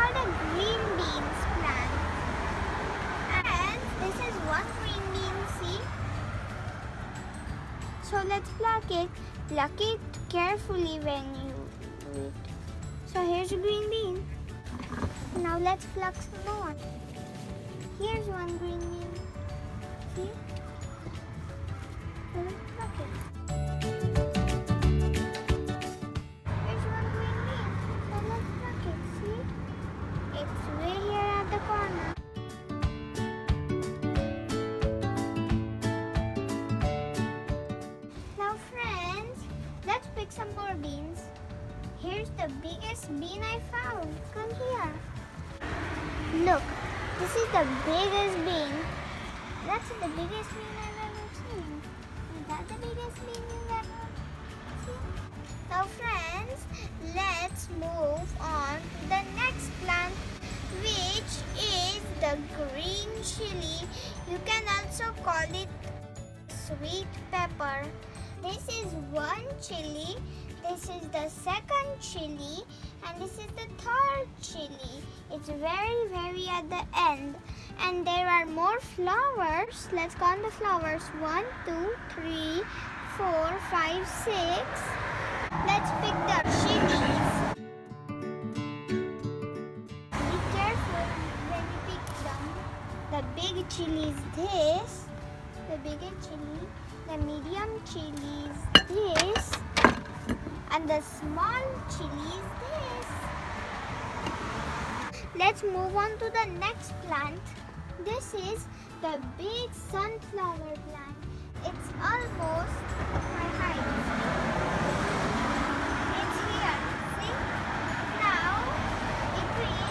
are the green beans plant. And this is one green bean, see? So let's pluck it. Pluck it carefully when you do it. So here's a green bean. Now let's pluck some more. Here's one green bean. See? So let's pluck it. Here's one green bean. So let's pluck it. See? It's way here at the corner. Now friends, let's pick some more beans. Here's the biggest bean I found. Come here. Look, this is the biggest bean. That's the biggest bean I've ever seen. Is that the biggest bean you've ever seen? Now friends, let's move on to the next plant, which is the green chili. You can also call it sweet pepper. This is one chili. This is the second chili, and this is the third chili. It's very, very at the end. And there are more flowers. Let's count the flowers. 1, 2, 3, 4, 5, 6. Let's pick the chilies. Be careful when you pick them. The big chili is this. The bigger chili. The medium chili is this. And the small chili is this. Let's move on to the next plant. This is the big sunflower plant. It's almost my height. It's here, see? Now, it will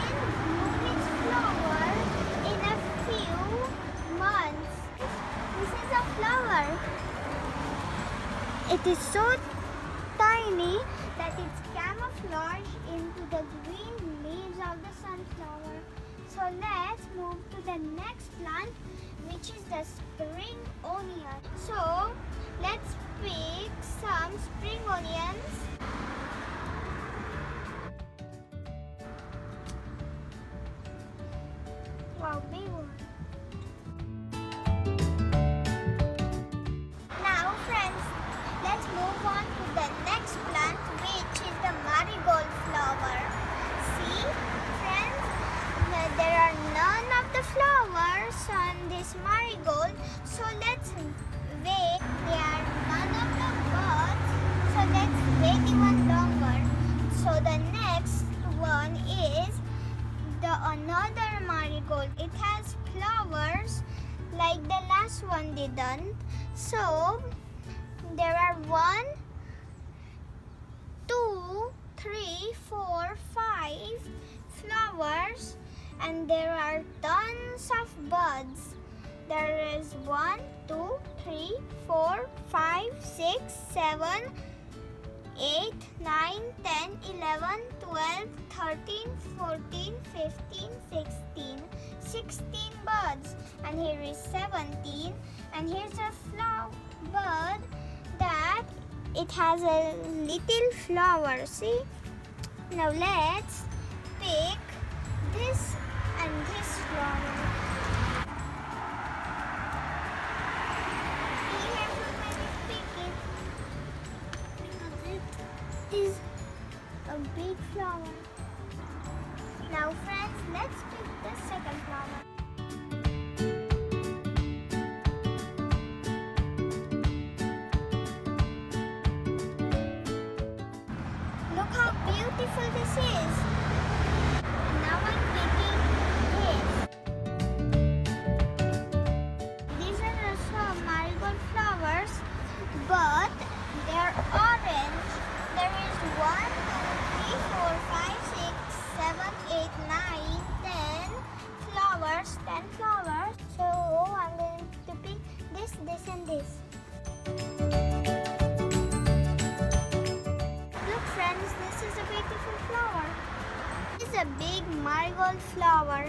bloom its flower in a few months. This is a flower. It is so tiny that it's camouflaged into the green leaves of the sunflower. So let's move to the next plant, which is the spring onion. So let's pick some spring onions. Wow, big one. Now friends, let's move on to the next plant, which is the marigold flower. See, friends, there are none of the flowers on this marigold. So let's wait. There are none of the buds. So let's wait even longer. So the next one is the another marigold. It has flowers like the last one didn't. So there are 1, 2, 3, 4, 5 flowers, and there are tons of buds. There is 1, 2, 3, 4, 5, 6, 7, 8, 9, 10, 11, 12, 13, 14, 15, 16. 16 buds. And here is 17. And here's a flower bud that it has a little flower. See? Now let's pick this and this flower. Be careful when you pick it, because it is a big flower. Now friends, let's pick the second flower. Look how beautiful this is. And now I'm picking this. These are also marigold flowers, but they're orange. There is 1, 2, 3, 4, 5, 6, 7, 8, 9, 10 flowers. 10 flowers. So I'm going to pick this, this, and this. Look friends, this is a beautiful flower. This is a big marigold flower.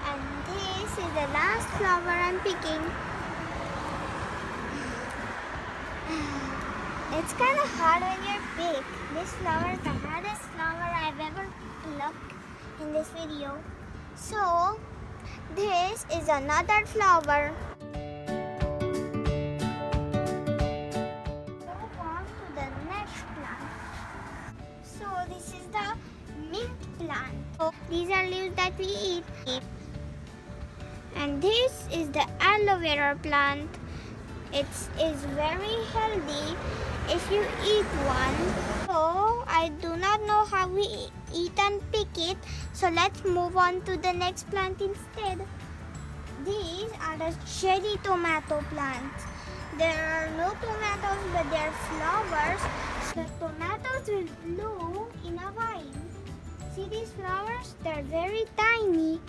And this is the last flower I'm picking. It's kind of hard when you're big. This flower is the hardest flower I've ever plucked in this video. So, this is another flower. Move on to the next plant. So, this is the mint plant. So, these are leaves that we eat. And this is the aloe vera plant. It is very healthy if you eat one. So I do not know how we eat and pick it. So let's move on to the next plant instead. These are the cherry tomato plants. There are no tomatoes, but they are flowers. The tomatoes will bloom in a vine. See these flowers? They're very tiny.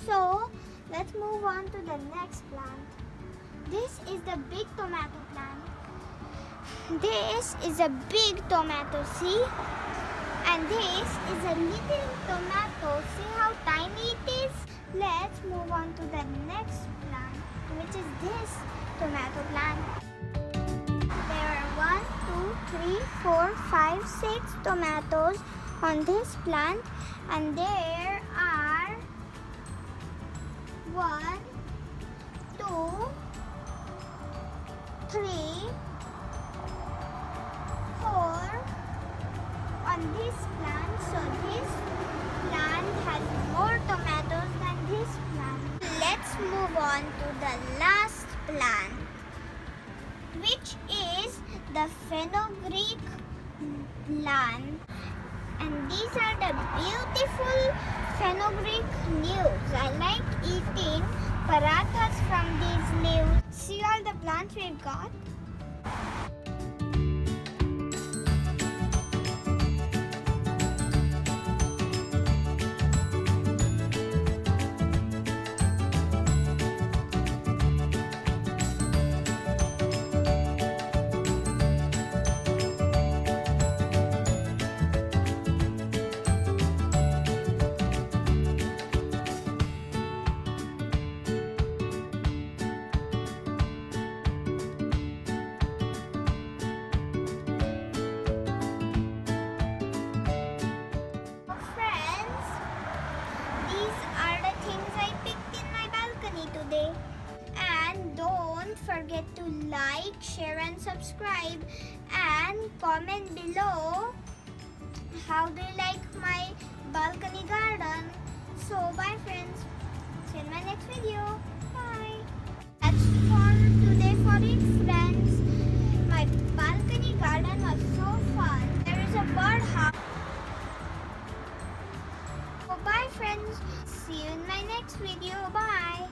So let's move on to the next plant. This is the big tomato plant. This is a big tomato, see? And this is a little tomato. See how tiny it is? Let's move on to the next plant, which is this tomato plant. There are 1, 2, 3, 4, 5, 6 tomatoes on this plant, and there are 1, 2, 3, 4 on this plant. So this plant has more tomatoes than this plant. Let's move on to the last plant, which is the fenugreek plant. And these are the beautiful fenugreek leaves. I like eating parathas from these leaves. See all the plants we've got? Today. And don't forget to like, share and subscribe, and comment below how do you like my balcony garden. So bye friends, see you in my next video. Bye. That's for today for it friends. My balcony garden was so fun. There is a birdhouse. So bye friends, see you in my next video. Bye.